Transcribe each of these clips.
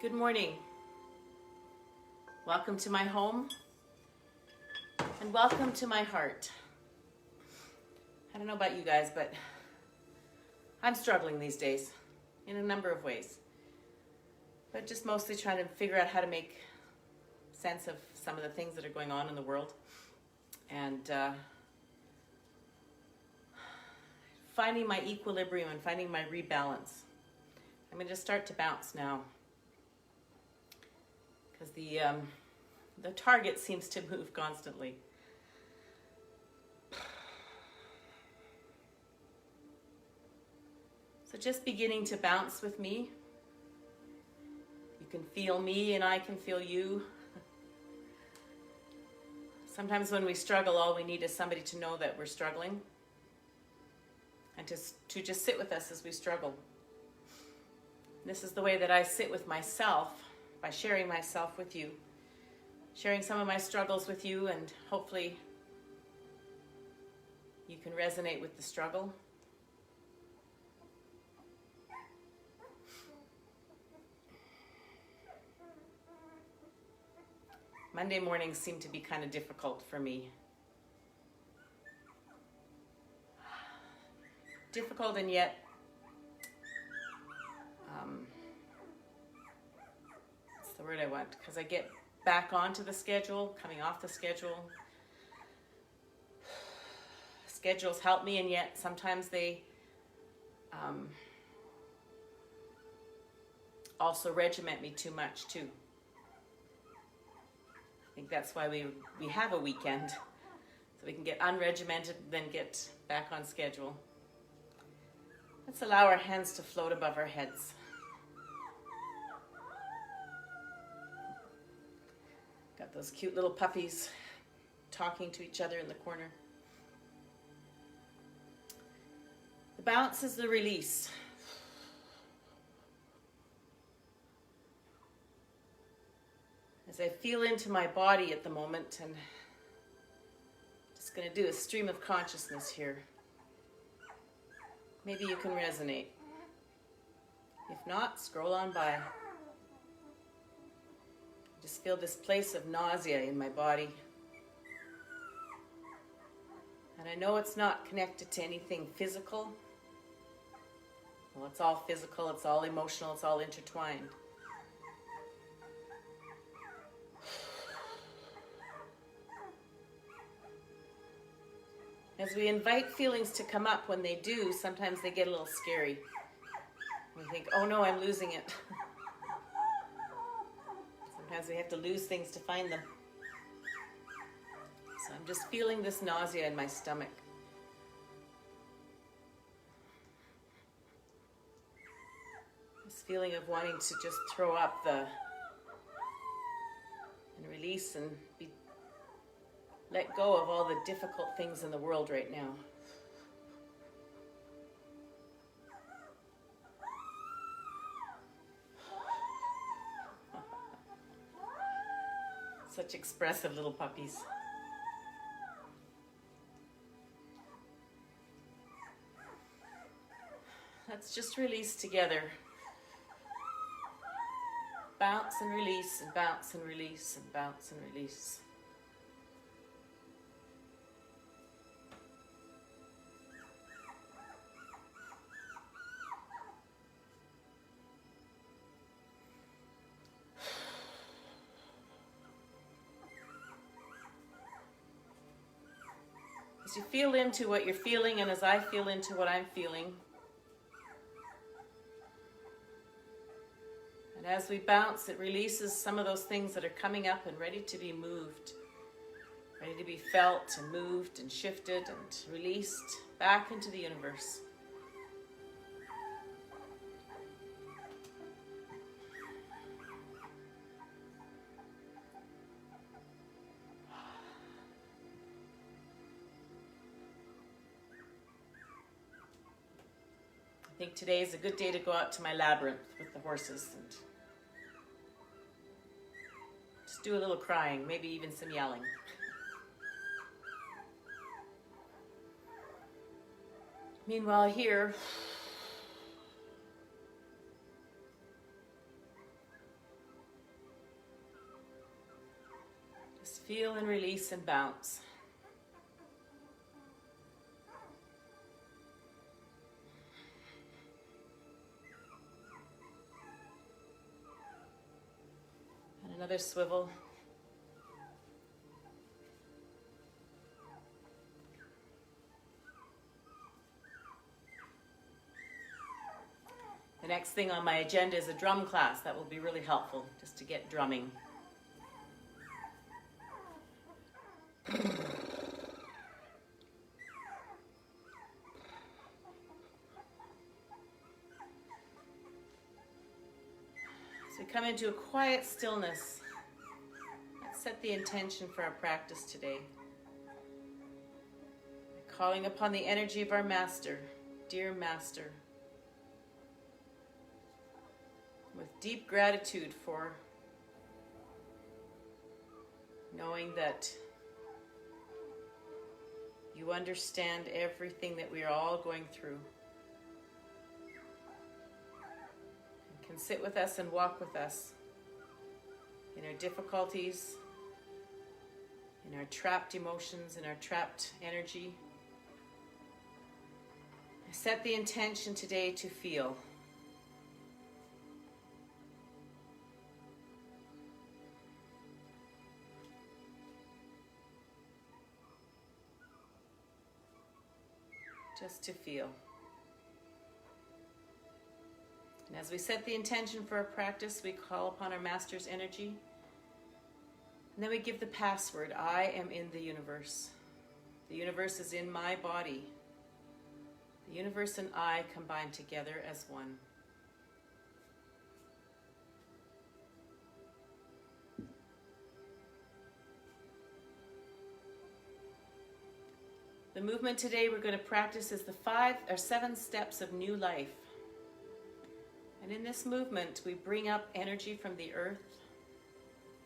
Good morning. Welcome to my home and welcome to my heart. I don't know about you guys, but I'm struggling these days in a number of ways. But just mostly trying to figure out how to make sense of some of the things that are going on in the world. And finding my equilibrium and finding my rebalance. I'm going to start to bounce now. Because the target seems to move constantly. So just beginning to bounce with me. You can feel me and I can feel you. Sometimes when we struggle, all we need is somebody to know that we're struggling. And to just sit with us as we struggle. This is the way that I sit with myself, by sharing myself with you. Sharing some of my struggles with you, and hopefully you can resonate with the struggle. Monday mornings seem to be kind of difficult for me. Difficult and yet that's the word I want, because I get back onto the schedule, coming off the schedule. Schedules help me, and yet sometimes they also regiment me too much too. I think that's why we have a weekend, so we can get unregimented, then get back on schedule. Let's allow our hands to float above our heads. Got those cute little puppies talking to each other in the corner. The bounce is the release. As I feel into my body at the moment, and just going to do a stream of consciousness here. Maybe you can resonate. If not, scroll on by. Just feel this place of nausea in my body. And I know it's not connected to anything physical. Well, it's all physical, it's all emotional, it's all intertwined. As we invite feelings to come up, when they do, sometimes they get a little scary. We think, oh no, I'm losing it. Sometimes we have to lose things to find them. So I'm just feeling this nausea in my stomach. This feeling of wanting to just throw up and release and let go of all the difficult things in the world right now. Such expressive little puppies. Let's just release together. Bounce and release, and bounce and release, and bounce and release. As you feel into what you're feeling, and as I feel into what I'm feeling, and as we bounce, it releases some of those things that are coming up and ready to be moved, ready to be felt and moved and shifted and released back into the universe. I think today is a good day to go out to my labyrinth with the horses and just do a little crying, maybe even some yelling. Meanwhile here, Feel and release and bounce. And another swivel. The next thing on my agenda is a drum class. That will be really helpful, just to get drumming. So we come into a quiet stillness. Let's set the intention for our practice today. Calling upon the energy of our Master, dear Master, with deep gratitude for knowing that you understand everything that we are all going through. You can sit with us and walk with us in our difficulties, in our trapped emotions, in our trapped energy. I set the intention today to feel. Just to feel. And as we set the intention for our practice, we call upon our Master's energy. And then we give the password, I am in the universe. The universe is in my body. The universe and I combine together as one. The movement today we're going to practice is the 5 or 7 steps of new life. And in this movement, we bring up energy from the earth.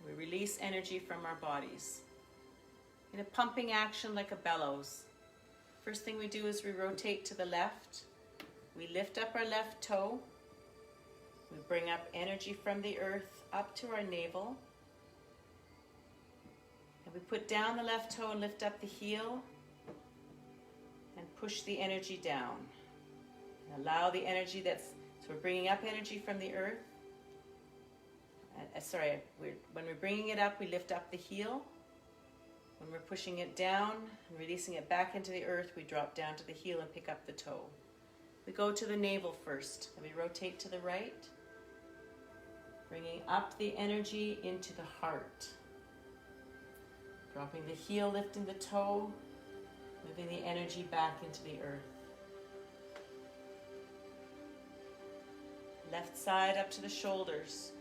We release energy from our bodies in a pumping action like a bellows. First thing we do is we rotate to the left. We lift up our left toe. We bring up energy from the earth up to our navel. And we put down the left toe and lift up the heel. And push the energy down. And allow the energy so we're bringing up energy from the earth. When we're bringing it up, we lift up the heel. When we're pushing it down and releasing it back into the earth, we drop down to the heel and pick up the toe. We go to the navel first, and we rotate to the right, bringing up the energy into the heart. Dropping the heel, lifting the toe, moving the energy back into the earth. Left side up to the shoulders.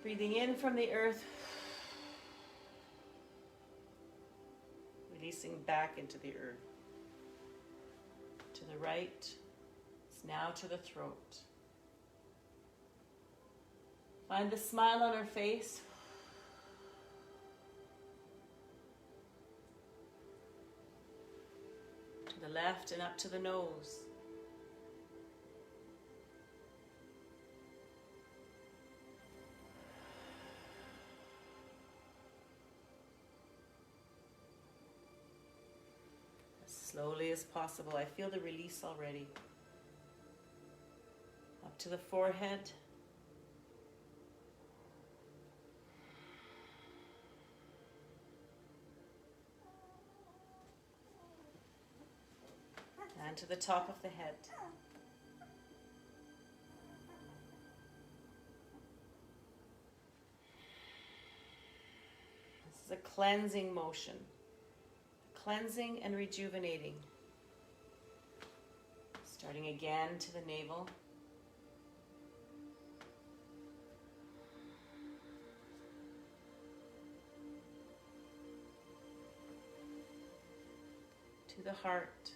Breathing in from the earth. Releasing back into the earth. To the right. It's now to the throat. Find the smile on our face. To the left and up to the nose. Slowly as possible. I feel the release already. Up to the forehead. And to the top of the head. This is a cleansing motion. Cleansing and rejuvenating. Starting again to the navel. To the heart.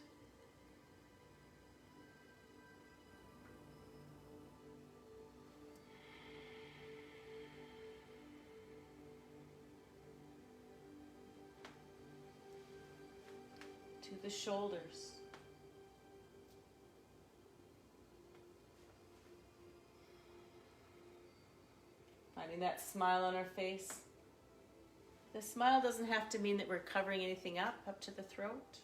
To the shoulders. Finding that smile on our face. The smile doesn't have to mean that we're covering anything up to the throat.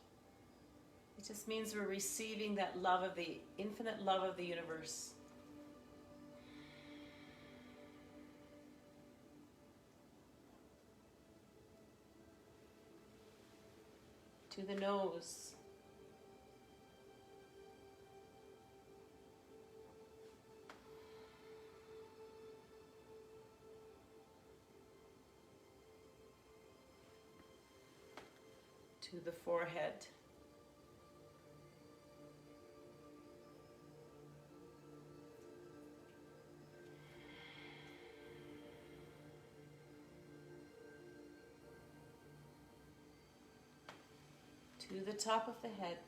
It just means we're receiving that love of the infinite love of the universe. To the nose. To the forehead. To the top of the head.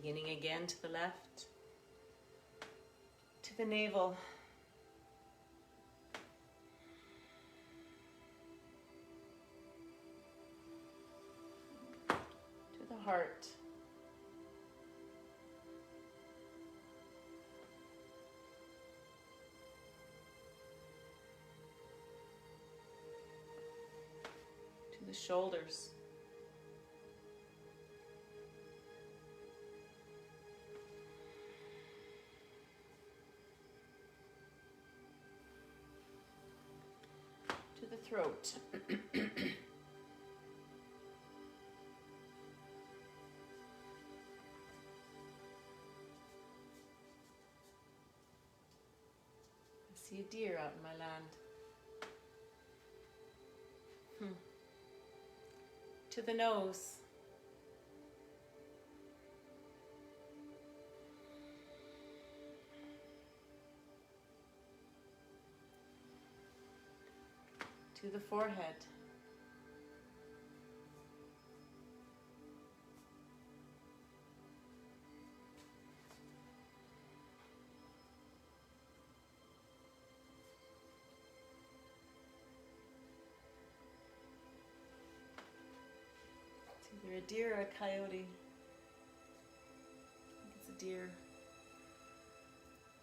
Beginning again to the left, to the navel, to the heart, to the shoulders, to the throat. I see a deer out in my land. To the nose. To the forehead. It's either a deer or a coyote. I think it's a deer.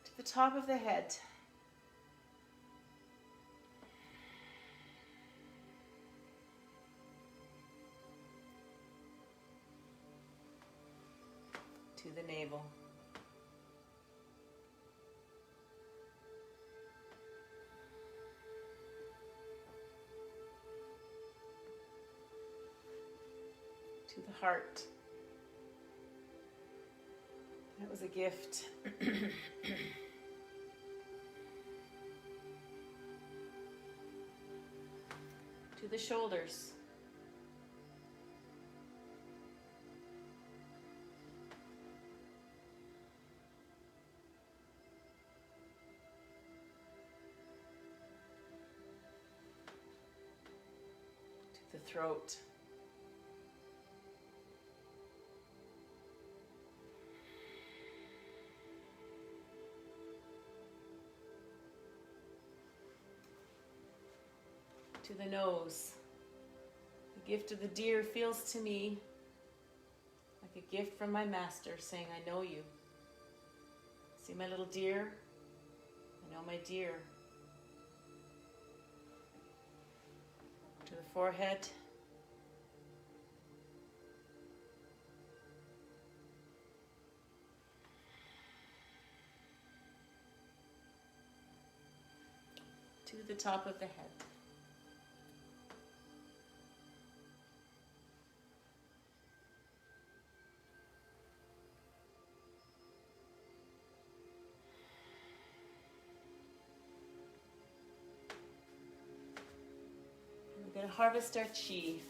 To the top of the head. To the navel. To the heart. That was a gift. To the shoulders. To the throat. To the nose. The gift of the deer feels to me like a gift from my master saying, I know you. See my little deer? I know my deer. To the forehead. To the top of the head. We're going to harvest our chi.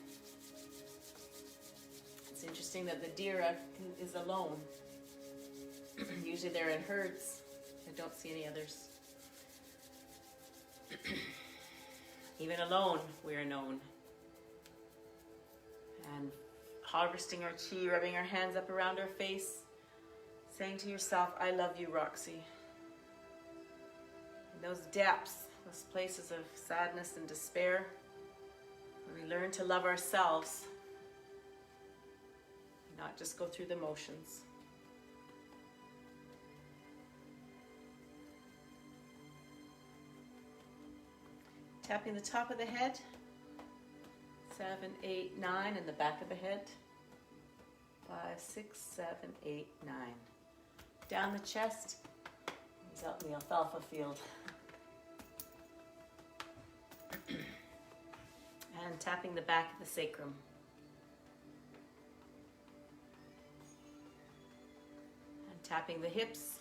It's interesting that the deer is alone. Usually they're in herds. I don't see any others. Even alone, we are known. And harvesting our chi, rubbing our hands up around our face, saying to yourself, I love you, Roxy. In those depths, those places of sadness and despair, where we learn to love ourselves, not just go through the motions. Tapping the top of the head, 7, 8, 9, and the back of the head, 5, 6, 7, 8, 9. Down the chest, he's out in the alfalfa field. And tapping the back of the sacrum. And tapping the hips.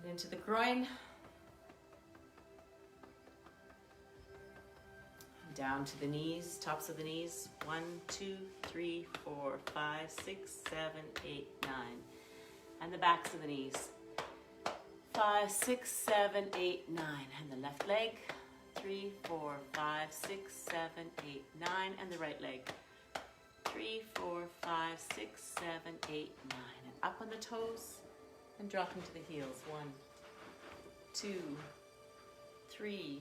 And into the groin. And down to the knees, tops of the knees. 1, 2, 3, 4, 5, 6, 7, 8, 9. And the backs of the knees. 5, 6, 7, 8, 9. And the left leg. 3, 4, 5, 6, 7, 8, 9. And the right leg. 3, 4, 5, 6, 7, 8, 9. And up on the toes and dropping to the heels. 1, 2, 3,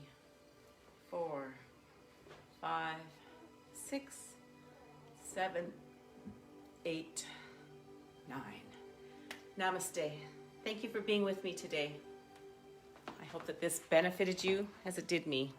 4, 5, 6, 7, 8, 9. Namaste. Thank you for being with me today. I hope that this benefited you as it did me.